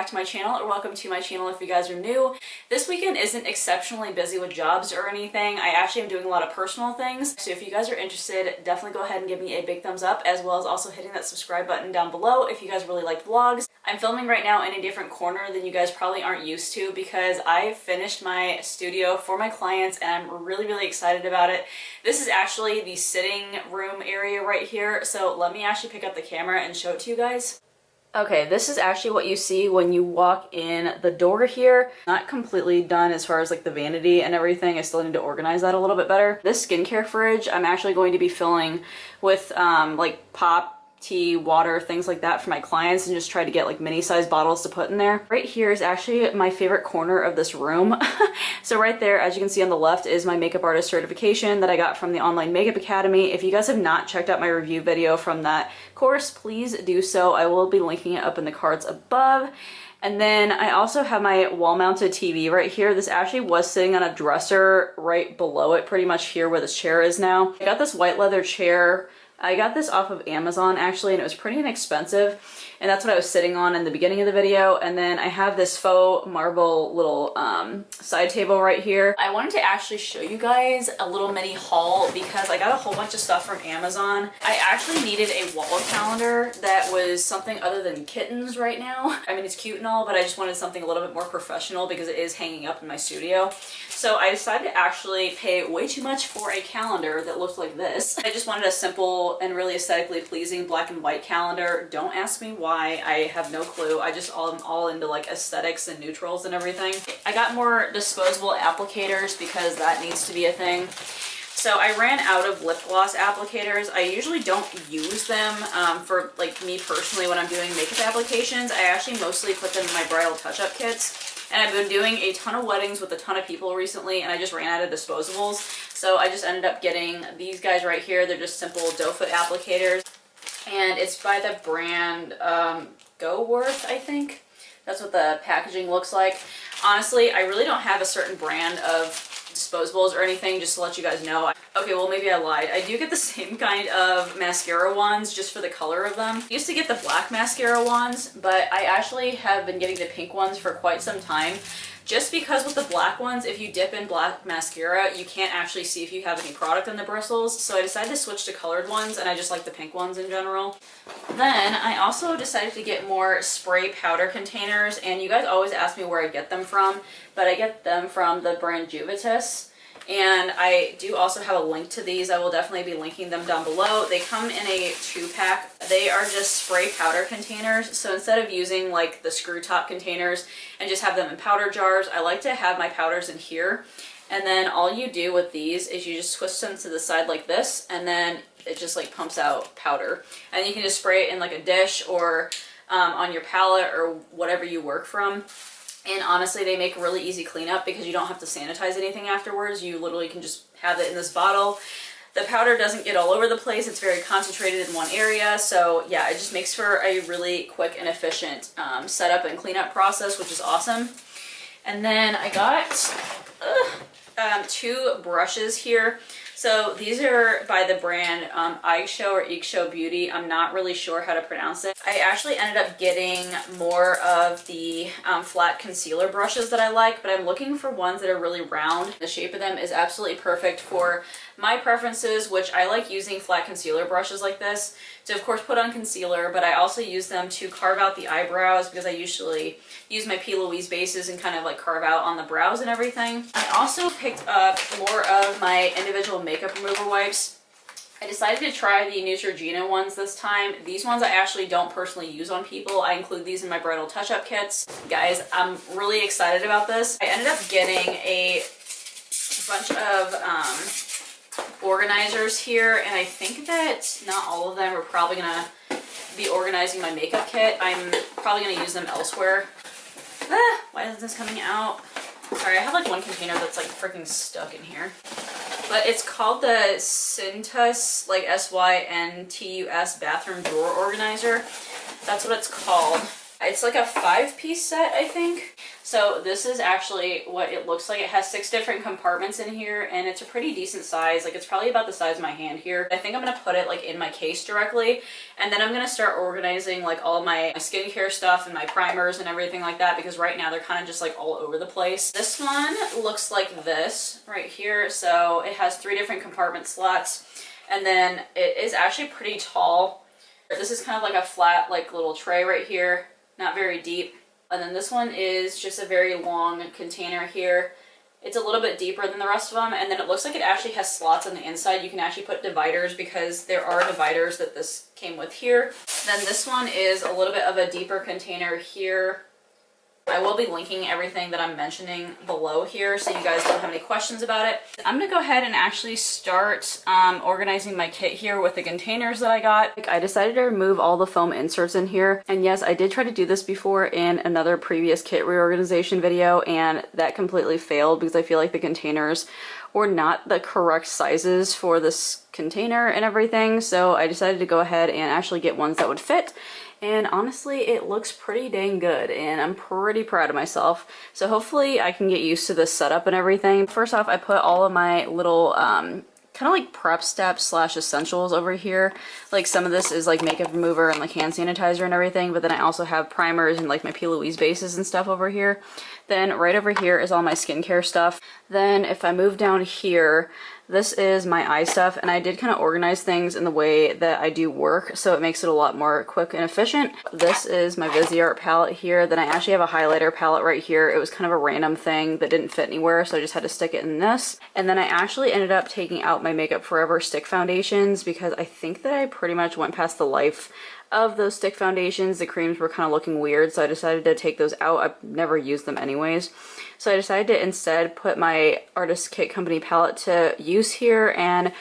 back to my channel, or welcome to my channel if you guys are new. This weekend isn't exceptionally busy with jobs or anything. I actually am doing a lot of personal things. So if you guys are interested, definitely go ahead and give me a big thumbs up, as well as also hitting that subscribe button down below if you guys really like vlogs. I'm filming right now in a different corner than you guys probably aren't used to because I finished my studio for my clients and I'm really excited about it. This is actually the sitting room area right here. So let me actually pick up the camera and show it to you guys. Okay, this is actually what you see when you walk in the door here. Not completely done as far as like the vanity and everything. I still need to organize that a little bit better. This skincare fridge, I'm actually going to be filling with like pop, tea, water, things like that for my clients, and just try to get like mini size bottles to put in there. Right here is actually my favorite corner of this room. So right there, as you can see on the left, is my makeup artist certification that I got from the Online Makeup Academy. If you guys have not checked out my review video from that course, please do so. I will be linking it up in the cards above. And then I also have my wall-mounted TV right here. This actually was sitting on a dresser right below it, pretty much here where this chair is now. I got this white leather chair. I got this off of Amazon actually, and it was pretty inexpensive, and that's what I was sitting on in the beginning of the video. And then I have this faux marble little side table right here. I wanted to actually show you guys a little mini haul because I got a whole bunch of stuff from Amazon. I actually needed a wall calendar that was something other than kittens right now. I mean, it's cute and all, but I just wanted something a little bit more professional because it is hanging up in my studio. So I decided to actually pay way too much for a calendar that looked like this. I just wanted a simple and really aesthetically pleasing black and white calendar. Don't ask me why, I have no clue. I just am all into like aesthetics and neutrals and everything. I got more disposable applicators because that needs to be a thing. So I ran out of lip gloss applicators. I usually don't use them for like me personally when I'm doing makeup applications. I actually mostly put them in my bridal touch-up kits. And I've been doing a ton of weddings with a ton of people recently, and I just ran out of disposables. So I just ended up getting these guys right here. They're just simple doe foot applicators. And it's by the brand Go Worth, I think. That's what the packaging looks like. Honestly, I really don't have a certain brand of disposables or anything, just to let you guys know. Okay, well, maybe I lied. I do get the same kind of mascara wands just for the color of them. I used to get the black mascara wands, but I actually have been getting the pink ones for quite some time. Just because with the black ones, if you dip in black mascara, you can't actually see if you have any product on the bristles. So I decided to switch to colored ones, and I just like the pink ones in general. Then I also decided to get more spray powder containers, and you guys always ask me where I get them from, but I get them from the brand Juvitus. And I do also have a link to these. I will definitely be linking them down below. They come in a 2-pack. They are just spray powder containers. So instead of using like the screw top containers and just have them in powder jars, I like to have my powders in here. And then all you do with these is you just twist them to the side like this, and then it just like pumps out powder. And you can just spray it in like a dish or on your palette or whatever you work from. And honestly, they make really easy cleanup because you don't have to sanitize anything afterwards. You literally can just have it in this bottle. The powder doesn't get all over the place. It's very concentrated in one area. So yeah, it just makes for a really quick and efficient setup and cleanup process, which is awesome. And then I got 2 brushes here. So these are by the brand IKEA Beauty. I'm not really sure how to pronounce it. I actually ended up getting more of the flat concealer brushes that I like, but I'm looking for ones that are really round. The shape of them is absolutely perfect for my preferences, which I like using flat concealer brushes like this to of course put on concealer, but I also use them to carve out the eyebrows because I usually use my P. Louise bases and kind of like carve out on the brows and everything. I also picked up more of my individual makeup remover wipes. I decided to try the Neutrogena ones this time. These ones I actually don't personally use on people. I include these in my bridal touch-up kits. Guys, I'm really excited about this. I ended up getting a bunch of organizers here, and I think that not all of them are probably gonna be organizing my makeup kit. I'm probably gonna use them elsewhere. Why isn't this coming out? Sorry, I have like one container that's like freaking stuck in here. But it's called the Syntus, like S-Y-N-T-U-S bathroom drawer organizer. That's what it's called. It's like a 5-piece set, I think. So this is actually what it looks like. It has 6 different compartments in here, and it's a pretty decent size. Like, it's probably about the size of my hand here. I think I'm gonna put it like in my case directly, and then I'm gonna start organizing like all my skincare stuff and my primers and everything like that, because right now they're kind of just like all over the place. This one looks like this right here. So it has 3 different compartment slots, and then it is actually pretty tall. This is kind of like a flat like little tray right here, not very deep. And then this one is just a very long container here. It's a little bit deeper than the rest of them, and then it looks like it actually has slots on the inside. You can actually put dividers, because there are dividers that this came with here. Then this one is a little bit of a deeper container here. I will be linking everything that I'm mentioning below here, so you guys don't have any questions about it. I'm gonna go ahead and actually start organizing my kit here with the containers that I got. I decided to remove all the foam inserts in here, and yes, I did try to do this before in another previous kit reorganization video, and that completely failed because I feel like the containers were not the correct sizes for this container and everything. So I decided to go ahead and actually get ones that would fit. And honestly, it looks pretty dang good, and I'm pretty proud of myself. So hopefully I can get used to this setup and everything. First off, I put all of my little kind of like prep steps slash essentials over here. Like, some of this is like makeup remover and like hand sanitizer and everything, but then I also have primers and like my P. Louise bases and stuff over here. Then right over here is all my skincare stuff. Then if I move down here, this is my eye stuff, and I did kind of organize things in the way that I do work, so it makes it a lot more quick and efficient. This is my Viseart palette here. Then I actually have a highlighter palette right here. It was kind of a random thing that didn't fit anywhere, so I just had to stick it in this. And then I actually ended up taking out my Makeup Forever stick foundations, because I think that I pretty much went past the life of those stick foundations. The creams were kind of looking weird, so I decided to take those out. I've never used them anyways. So I decided to instead put my Artist Kit Company palette to use here, and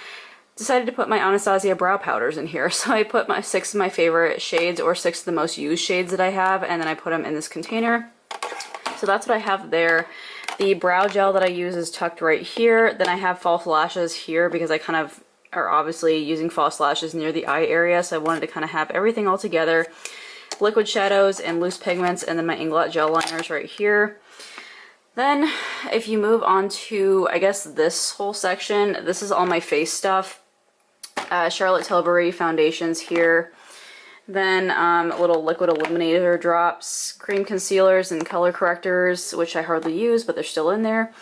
decided to put my Anastasia brow powders in here. So I put my 6 of my favorite shades, or 6 of the most used shades that I have, and then I put them in this container. So that's what I have there. The brow gel that I use is tucked right here. Then I have false lashes here, because I kind of are obviously using false lashes near the eye area, so I wanted to kind of have everything all together. Liquid shadows and loose pigments, and then my Inglot gel liners right here. Then if you move on to, I guess, this whole section, this is all my face stuff. Charlotte Tilbury foundations here. Then little liquid illuminator drops, cream concealers and color correctors, which I hardly use, but they're still in there.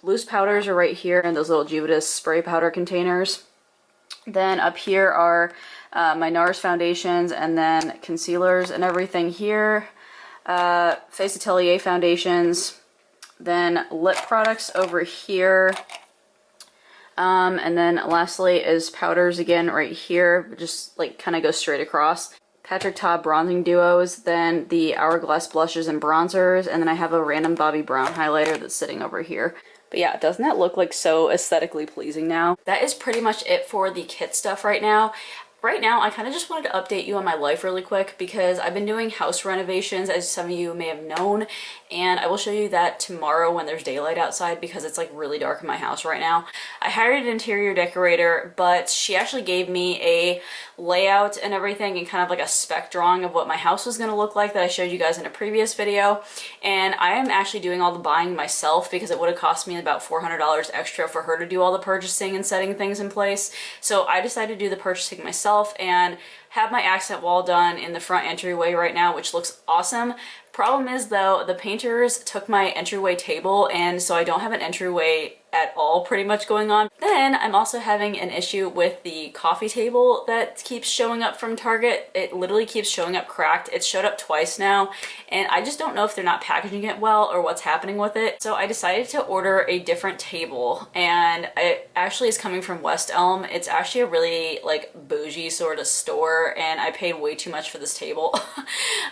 Loose powders are right here in those little Juvitas spray powder containers. Then up here are my NARS foundations, and then concealers and everything here. Face Atelier foundations, then lip products over here, and then lastly is powders again right here, just like kind of go straight across. Patrick Ta bronzing duos, then the Hourglass blushes and bronzers, and then I have a random Bobbi Brown highlighter that's sitting over here. But yeah, doesn't that look like so aesthetically pleasing now? That is pretty much it for the kit stuff right now. Right now, I kind of just wanted to update you on my life really quick, because I've been doing house renovations, as some of you may have known, and I will show you that tomorrow when there's daylight outside, because it's like really dark in my house right now. I hired an interior decorator, but she actually gave me a layout and everything, and kind of like a spec drawing of what my house was going to look like that I showed you guys in a previous video. And I am actually doing all the buying myself, because it would have cost me about $400 extra for her to do all the purchasing and setting things in place. So I decided to do the purchasing myself and have my accent wall done in the front entryway right now, which looks awesome. Problem is though, the painters took my entryway table, and so I don't have an entryway at all pretty much going on. Then I'm also having an issue with the coffee table that keeps showing up from Target. It literally keeps showing up cracked. It's showed up twice now, and I just don't know if they're not packaging it well or what's happening with it. So I decided to order a different table, and it actually is coming from West Elm. It's actually a really like bougie sort of store, and I paid way too much for this table.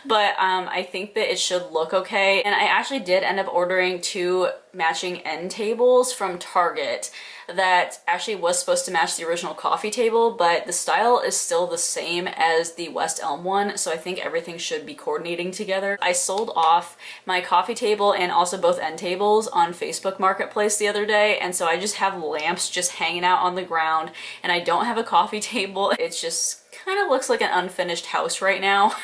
But I think that it should look okay. And I actually did end up ordering 2 matching end tables from Target that actually was supposed to match the original coffee table, but the style is still the same as the West Elm one, so I think everything should be coordinating together. I sold off my coffee table and also both end tables on Facebook Marketplace the other day, and so I just have lamps just hanging out on the ground, and I don't have a coffee table. It's just kind of looks like an unfinished house right now.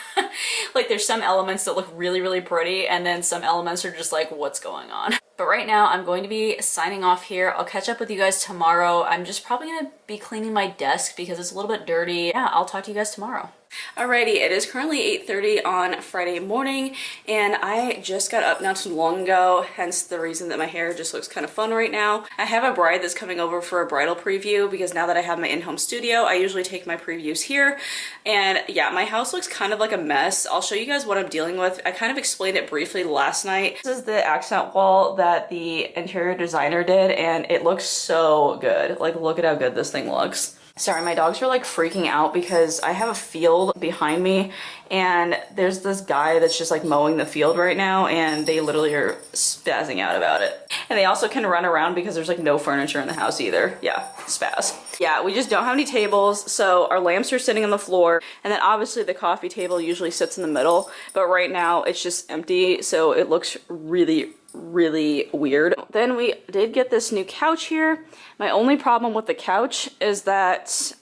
Like there's some elements that look really, really pretty, and then some elements are just like, what's going on? But right now I'm going to be signing off here. I'll catch up with you guys tomorrow. I'm just probably gonna be cleaning my desk because it's a little bit dirty. Yeah, I'll talk to you guys tomorrow. Alrighty, it is currently 8:30 on Friday morning, and I just got up not too long ago, hence the reason that my hair just looks kind of fun right now. I have a bride that's coming over for a bridal preview because now that I have my in-home studio, I usually take my previews here. And yeah, my house looks kind of like a mess. I'll show you guys what I'm dealing with. I kind of explained it briefly last night. This is the accent wall that the interior designer did, and it looks so good. Like, look at how good this thing looks. Sorry, my dogs are like freaking out because I have a field behind me and there's this guy that's just like mowing the field right now, and they literally are spazzing out about it. And they also can run around because there's like no furniture in the house either. Yeah, spaz. Yeah, we just don't have any tables, so our lamps are sitting on the floor, and then obviously the coffee table usually sits in the middle, but right now it's just empty, so it looks really weird. Then we did get this new couch here. My only problem with the couch is that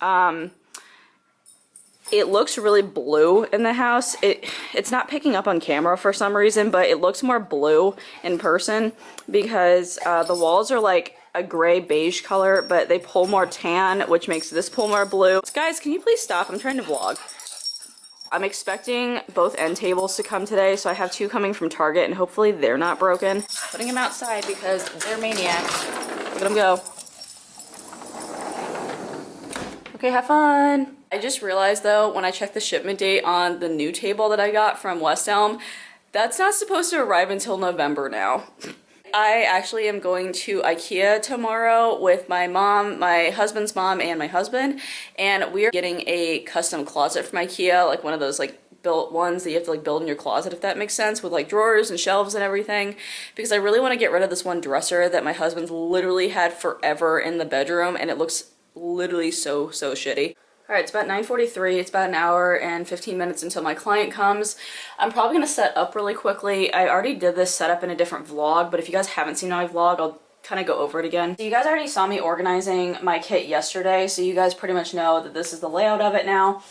it looks really blue in the house. It's not picking up on camera for some reason, but it looks more blue in person because the walls are like a gray beige color, but they pull more tan, which makes this pull more blue. Guys, can you please stop? I'm trying to vlog. I'm expecting both end tables to come today, so I have two coming from Target, and hopefully they're not broken. Putting them outside because they're maniacs. Look at them go. Okay, have fun. I just realized though, when I checked the shipment date on the new table that I got from West Elm, that's not supposed to arrive until November now. I actually am going to IKEA tomorrow with my mom, my husband's mom, and my husband, and we're getting a custom closet from IKEA, like one of those like built ones that you have to like build in your closet, if that makes sense, with like drawers and shelves and everything, because I really want to get rid of this one dresser that my husband's literally had forever in the bedroom, and it looks literally so shitty. Alright, it's about 9:43, it's about an hour and 15 minutes until my client comes. I'm probably going to set up really quickly. I already did this setup in a different vlog, but if you guys haven't seen my vlog, I'll kind of go over it again. So you guys already saw me organizing my kit yesterday, so you guys pretty much know that this is the layout of it now.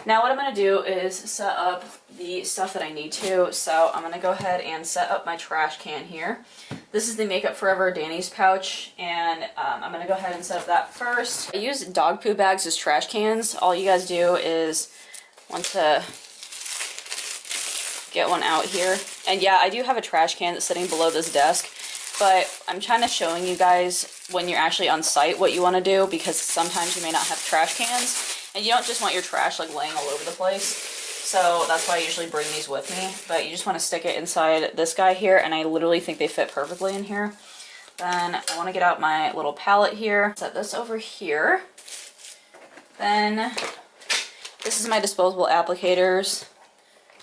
Now what I'm going to do is set up the stuff that I need to. So I'm going to go ahead and set up my trash can here. This is the Makeup Forever Danny's pouch, and I'm going to go ahead and set up that first. I use dog poo bags as trash cans. All you guys do is want to get one out here. And yeah, I do have a trash can that's sitting below this desk, but I'm kind of showing you guys when you're actually on site what you want to do, because sometimes you may not have trash cans. And you don't just want your trash like laying all over the place. So that's why I usually bring these with me. But you just want to stick it inside this guy here, and I literally think they fit perfectly in here. Then I want to get out my little palette here. Set this over here. Then this is my disposable applicators.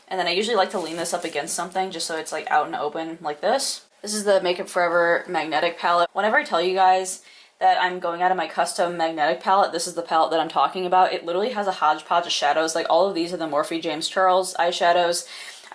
And then I usually like to lean this up against something just so it's like out and open like this. This is the Makeup Forever magnetic palette. Whenever I tell you guys that I'm going out of my custom magnetic palette, this is the palette that I'm talking about. It literally has a hodgepodge of shadows. Like all of these are the Morphe James Charles eyeshadows.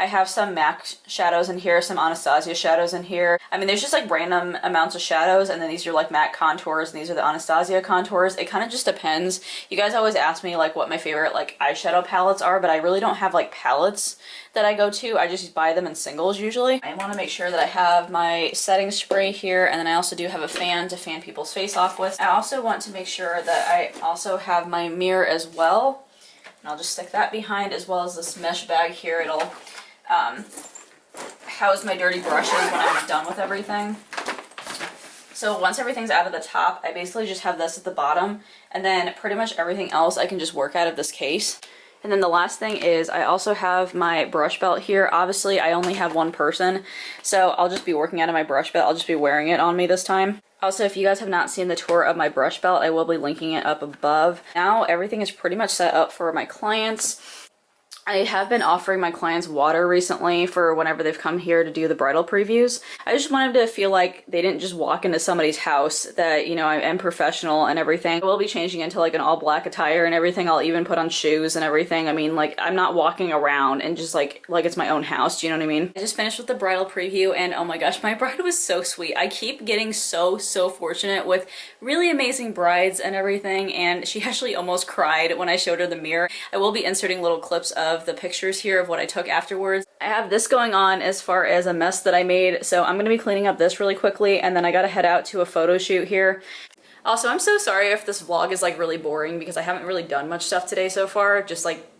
I have some MAC shadows in here, some Anastasia shadows in here. I mean, there's just like random amounts of shadows, and then these are like MAC contours, and these are the Anastasia contours. It kind of just depends. You guys always ask me like what my favorite like eyeshadow palettes are, but I really don't have like palettes that I go to. I just buy them in singles usually. I want to make sure that I have my setting spray here, and then I also do have a fan to fan people's face off with. I also want to make sure that I also have my mirror as well, and I'll just stick that behind, as well as this mesh bag here. It'll house my dirty brushes when I'm done with everything. So once everything's out of the top, I basically just have this at the bottom, and then pretty much everything else I can just work out of this case. And then the last thing is I also have my brush belt here. Obviously I only have one person, so I'll just be working out of my brush belt. I'll just be wearing it on me this time. Also, if you guys have not seen the tour of my brush belt, I will be linking it up above. Now everything is pretty much set up for my clients. I have been offering my clients water recently for whenever they've come here to do the bridal previews. I just wanted to feel like they didn't just walk into somebody's house, that, you know, I am professional and everything. I will be changing into like an all black attire and everything. I'll even put on shoes and everything. I mean, like, I'm not walking around and just like it's my own house. Do you know what I mean? I just finished with the bridal preview and oh my gosh, my bride was so sweet. I keep getting so fortunate with really amazing brides and everything, and she actually almost cried when I showed her the mirror. I will be inserting little clips of the pictures here of what I took afterwards. I have this going on as far as a mess that I made, so I'm gonna be cleaning up this really quickly, and then I gotta head out to a photo shoot here. Also, I'm so sorry if this vlog is like really boring because I haven't really done much stuff today so far, just like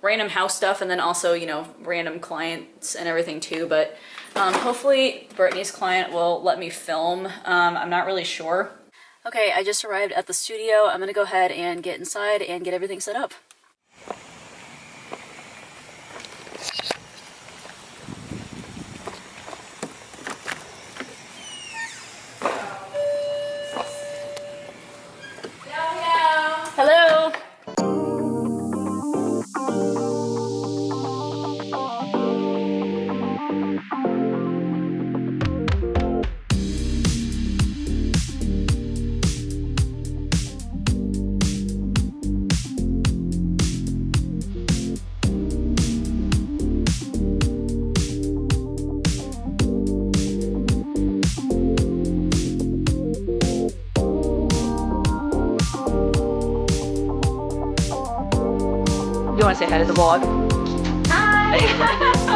random house stuff and then also, you know, random clients and everything too, but hopefully Brittany's client will let me film. I'm not really sure. Okay, I just arrived at the studio. I'm gonna go ahead and get inside and get everything set up. Hello. You want to say hi to the vlog? Hi!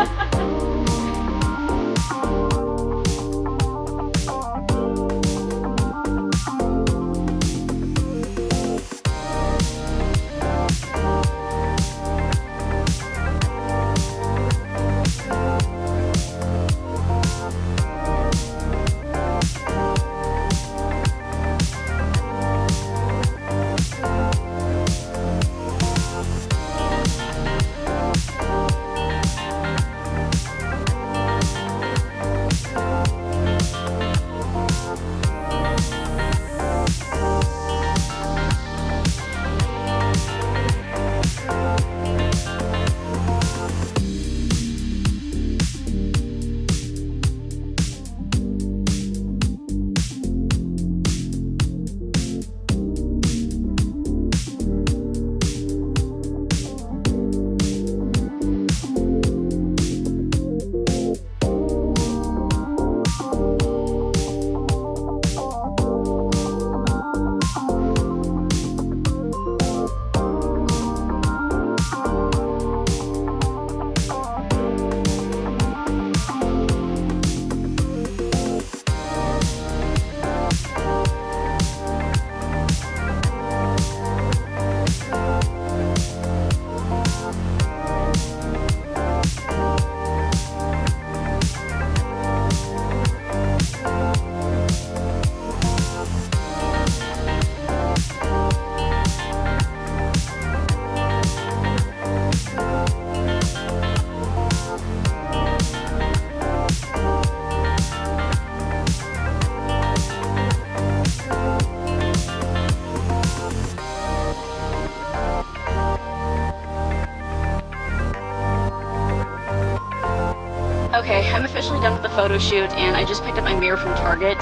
Okay, I'm officially done with the photo shoot and I just picked up my mirror from Target.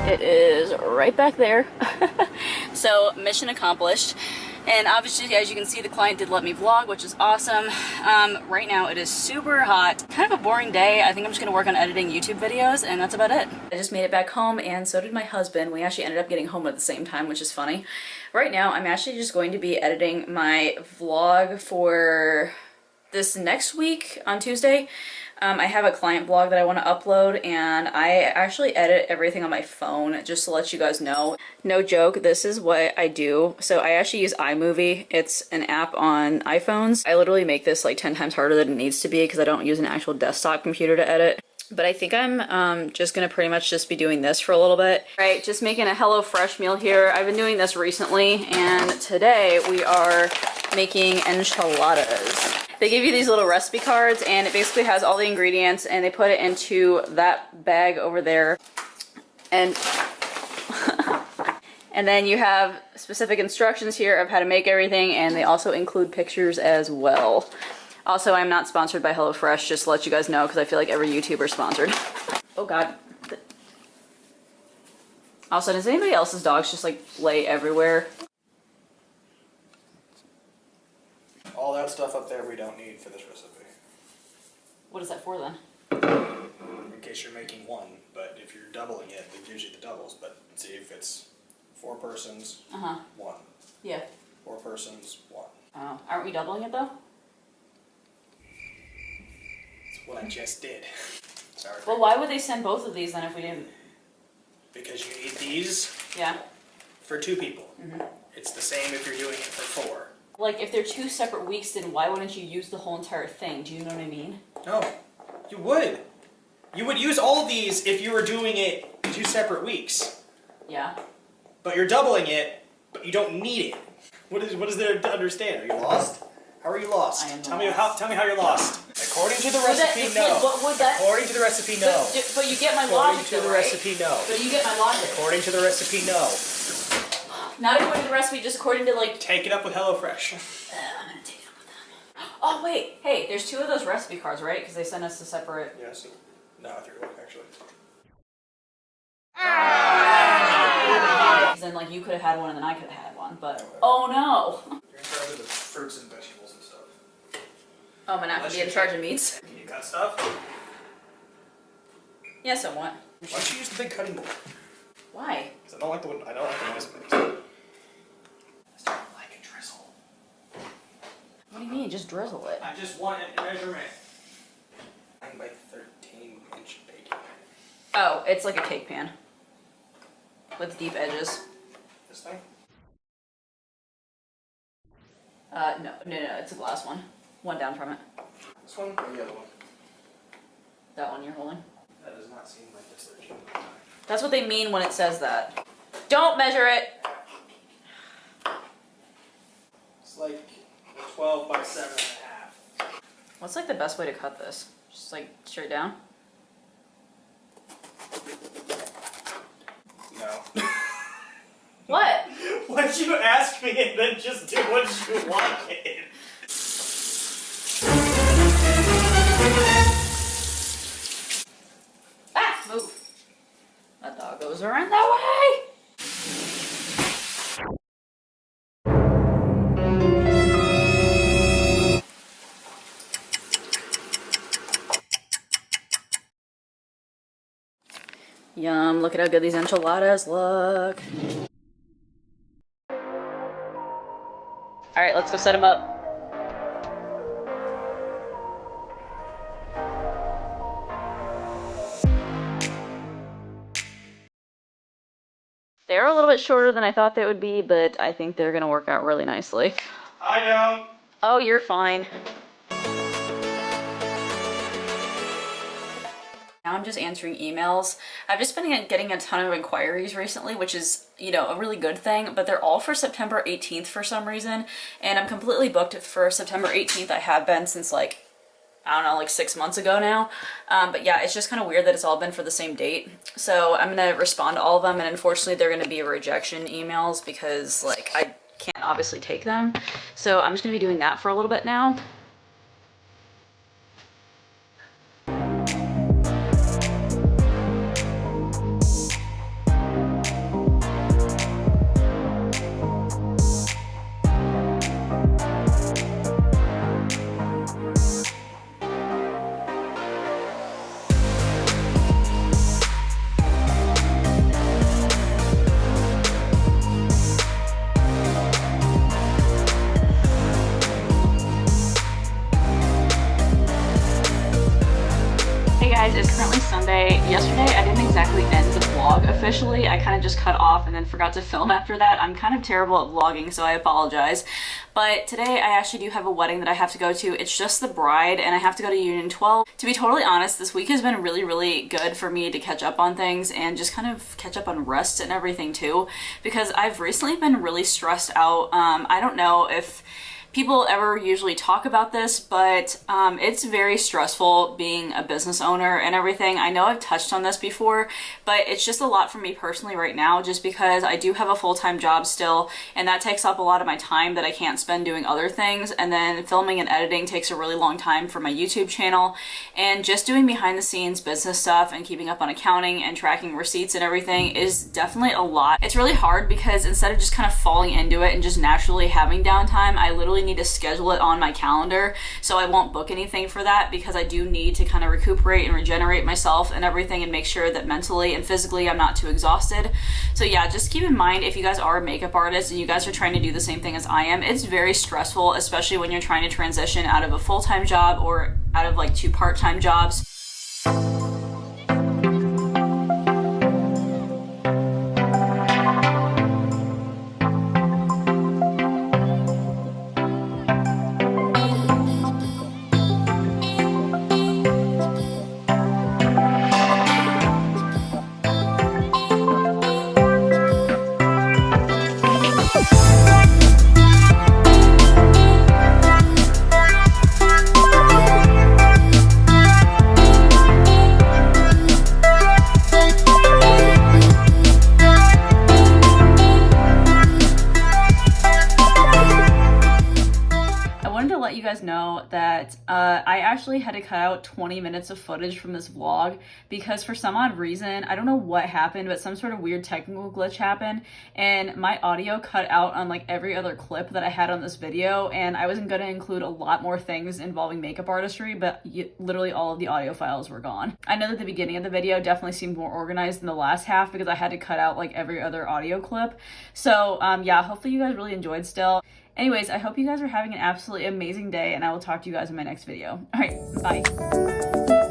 It is right back there. So mission accomplished. And obviously, as you can see, the client did let me vlog, which is awesome. Right now it is super hot. Kind of a boring day. I think I'm just gonna work on editing YouTube videos and that's about it. I just made it back home and so did my husband. We actually ended up getting home at the same time, which is funny. Right now, I'm actually just going to be editing my vlog for this next week on Tuesday. I have a client blog that I want to upload and I actually edit everything on my phone just to let you guys know. No joke, this is what I do. So I actually use iMovie. It's an app on iPhones. I literally make this like 10 times harder than it needs to be because I don't use an actual desktop computer to edit. But I think I'm just gonna pretty much just be doing this for a little bit. Right, just making a HelloFresh meal here. I've been doing this recently and today we are making enchiladas. They give you these little recipe cards and it basically has all the ingredients and they put it into that bag over there. And And then you have specific instructions here of how to make everything, and they also include pictures as well. Also, I'm not sponsored by HelloFresh, just to let you guys know, because I feel like every YouTuber is sponsored. Oh god. Also, does anybody else's dogs just like lay everywhere? All that stuff up there we don't need for this recipe. What is that for then? In case you're making one, but if you're doubling it, it gives you the doubles. But see if it's 4 persons, 1. Yeah. 4 persons, 1. Oh, aren't we doubling it though? That's what I just did. Sorry. Well, why would they send both of these then if we didn't? Because you need these Yeah. for 2 people. It's the same if you're doing it for 4. Like, if they're 2 separate weeks, then why wouldn't you use the whole entire thing? Do you know what I mean? No, you would. You would use all these if you were doing it 2 separate weeks. Yeah. But you're doubling it, but you don't need it. What is there to understand? Are you lost? How are you lost? I am tell lost. me how you're lost. According to the recipe, no. What would that? According to the recipe, no. But you get my According logic, to though, the right? recipe, no. But you get my logic. According to the recipe, no. Not according to the recipe, just according to like. Take it up with HelloFresh. I'm gonna take it up with them. Oh wait, hey, there's 2 of those recipe cards, right? Because they sent us a separate. Yes. No, 3 actually. Then like you could have had one and then I could have had one, but oh no. You're in charge of the fruits and vegetables and stuff. Oh, am I not gonna be in charge of meats? Can you cut stuff? Yeah, somewhat. Why don't you use the big cutting board? Why? Because I don't like the noise it makes. I don't like a drizzle. What do you mean? Just drizzle it. I just want a measurement. 9 by 13-inch baking pan. Oh, it's like a cake pan with deep edges. This thing? No, it's a glass one. One down from it. This one or the other one? That one you're holding. That does not seem like this 13. That's what they mean when it says that. Don't measure it! It's like 12 by 7.5. What's like the best way to cut this? Just like straight down? No. What? Why'd you ask me and then just do what you wanted? Ah! Move. That dog goes around that way! Yum, look at how good these enchiladas look. Alright, let's go set them up. They're a little bit shorter than I thought they would be, but I think they're gonna work out really nicely. I don't. Oh, you're fine. Now I'm just answering emails. I've just been getting a ton of inquiries recently, which is, you know, a really good thing, but they're all for September 18th for some reason, and I'm completely booked for September 18th. I have been since like, I don't know, like 6 months ago now. But yeah, it's just kind of weird that it's all been for the same date. So I'm gonna respond to all of them, and unfortunately they're gonna be rejection emails because like I can't obviously take them. So I'm just gonna be doing that for a little bit now. Guys, it's currently Sunday. Yesterday I didn't exactly end the vlog officially. I kind of just cut off and then forgot to film after that. I'm kind of terrible at vlogging, so I apologize. But today I actually do have a wedding that I have to go to. It's just the bride and I have to go to Union 12. To be totally honest, this week has been really good for me to catch up on things and just kind of catch up on rest and everything too, because I've recently been really stressed out. I don't know if people ever usually talk about this, but it's very stressful being a business owner and everything. I know I've touched on this before, but it's just a lot for me personally right now, just because I do have a full-time job still, and that takes up a lot of my time that I can't spend doing other things. And then filming and editing takes a really long time for my YouTube channel, and just doing behind the scenes business stuff and keeping up on accounting and tracking receipts and everything is definitely a lot. It's really hard because instead of just kind of falling into it and just naturally having downtime, I literally need to schedule it on my calendar, so I won't book anything for that, because I do need to kind of recuperate and regenerate myself and everything and make sure that mentally and physically I'm not too exhausted. So yeah, just keep in mind, if you guys are a makeup artist and you guys are trying to do the same thing as I am, it's very stressful, especially when you're trying to transition out of a full-time job or out of like 2 part-time jobs. You guys know that I actually had to cut out 20 minutes of footage from this vlog because for some odd reason, I don't know what happened, but some sort of weird technical glitch happened and my audio cut out on like every other clip that I had on this video, and I wasn't going to include a lot more things involving makeup artistry, but literally all of the audio files were gone. I know that the beginning of the video definitely seemed more organized than the last half because I had to cut out like every other audio clip. So yeah, hopefully you guys really enjoyed still. Anyways, I hope you guys are having an absolutely amazing day, and I will talk to you guys in my next video. All right, bye.